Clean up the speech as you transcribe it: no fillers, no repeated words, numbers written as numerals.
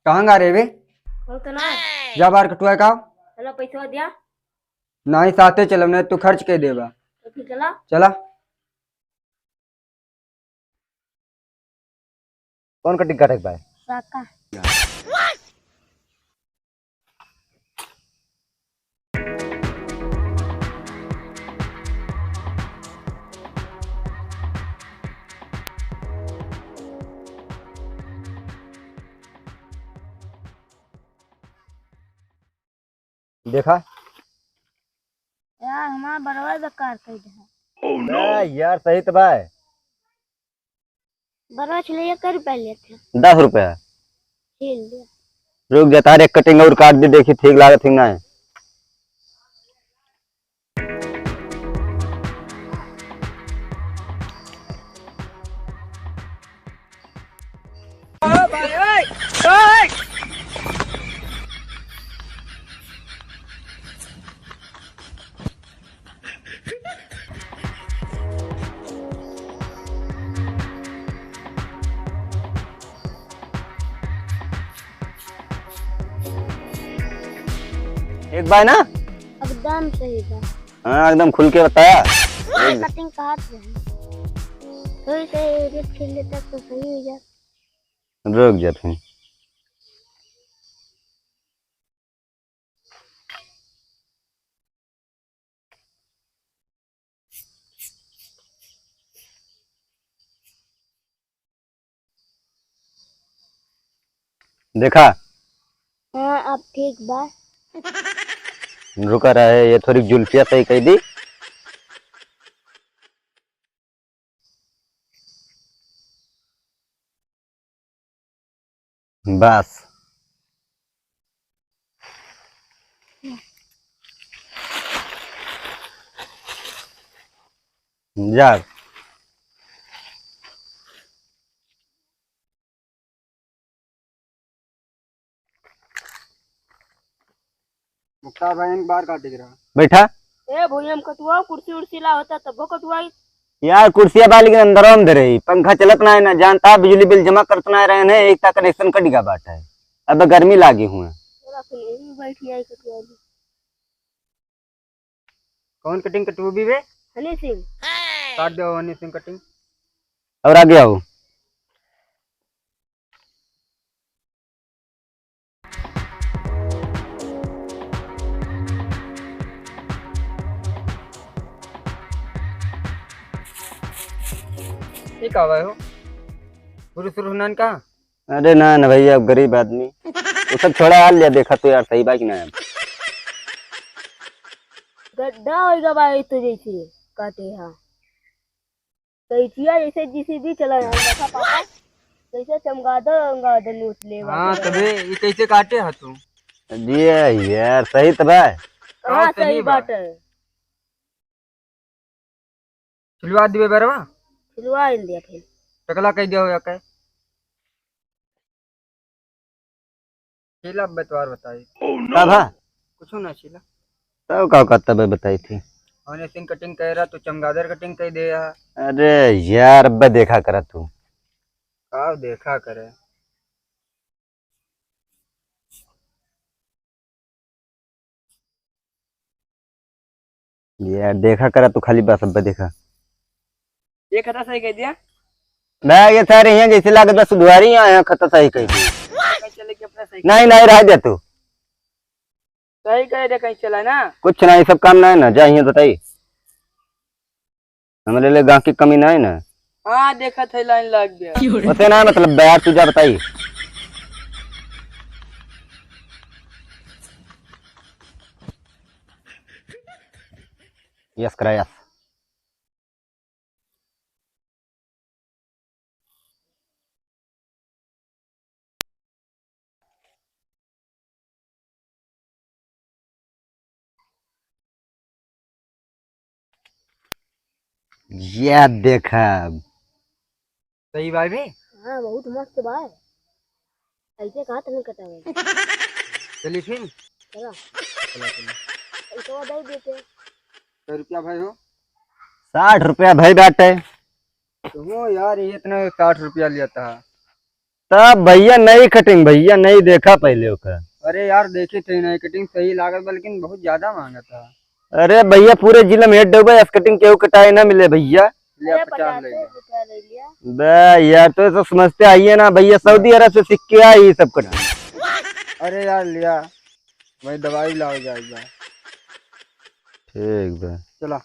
कहाँ गा रे बे? तो ना जा बाहर कटुआ का। चलो पैसा दिया नहीं साथे चलो नहीं तू खर्च के देगा। तो फिर चला। चला। कौन कटिंग करे भाई? साका देखा यार हमारा बराबर बेकार कर दे यार सही तो भाई। बराबर चले कर रुपया लेते 10 रुपया खेल लिया। रुक जा तार एक कटिंग और काट दे देखी ठीक लागत है ना है। एक बार ना एकदम सही था। हाँ एकदम खुल के बताया। कटिंग काट रहे थोड़ी से रेट खेल लेता तो सही हो जाता। रुक जा तुम देखा। हाँ अब ठीक बा। रुका रहा है ये थोड़ी जुल्फिया सही कही दी। बस जा मुख्तार भाई बाहर काट दिख रहा। बैठा। ए भैया हम कटुआ कुर्सी उर्सी ला होता तब कटुआ। यार कुर्सियां बा लेकिन अंदर दे रही पंखा चलत ना है ना जानता बिजली बिल जमा करत ना रहे हैं एक कनेक्शन कटिगा बाट है। अब गर्मी लागी हुए कौन कटिंग कटू भी बे? हनी सिंह काट दो हनी सिंह कटिंग। और आगे आओ। ठीक आ हो पुरुष नान का। अरे ना ना भैया अब गरीब आदमी वो सब छोड़ा हाल लिया देखा तो यार सही बात ना है। गड्ढा होगा भाई तो जैसे काटे हाँ कैचिया जैसे जिसे भी चला देखा पापा जैसे चमगादड़ नोट ले हाँ तबे ये कैसे काटे हा तू? जी यार सही तो भाई। हाँ सही बात है। खिलवा दिवे बरवा खिलवा दिया फिर टकला कह दिया हो या कह शीला बतवार बताई। तब हाँ कुछ ना शीला तब का कहता भाई बताई थी। हनी सिंह कटिंग कह रहा तो चमगादड़ कटिंग कह दे रहा। अरे यार अब देखा करा तू। आओ देखा करे। यार देखा करा तू खाली बस अब देखा। ये खता सही कह दिया। मैं ये सारे यहाँ जैसे लागत बस दुआरी यहाँ खता सही कही थी। चले कि अपना सही नहीं नहीं रह जा तू सही कह दे कहीं चला ना। कुछ नहीं सब काम नहीं ना जाइए बताइए हमारे लिए गाँव की कमी नहीं ना। हाँ देखा था लाइन लग गया उसे ना मतलब बैर तुझा बताइए। यस करा यस। ये देखा सही भाई भी। हाँ बहुत मस्त भाई ऐसे कहाँ तक कटा हुआ चलिए फिर चला चला चला। पैसा दे देते 100 रुपया भाई हो 60 रुपया भाई बैठे। तो वो यार ये इतना 60 रुपया लिया था। तब भैया नई कटिंग, भैया नहीं देखा पहले ओका। अरे यार देखी थी नई कटिंग सही लागत बा, लेकिन बहुत ज्यादा मांगा था। अरे भैया पूरे जिले में हेड डूबे कटिंग केहू कटाई ना मिले भैया। ले अरे 50 ले लिया। रुपया ले लिया। बे यार तो ये सब समझते आइए ना भैया, सऊदी अरब से सीख के आई सब कटिंग। अरे यार लिया, भाई दवाई लाओ जाएगा। ठीक बे। चला।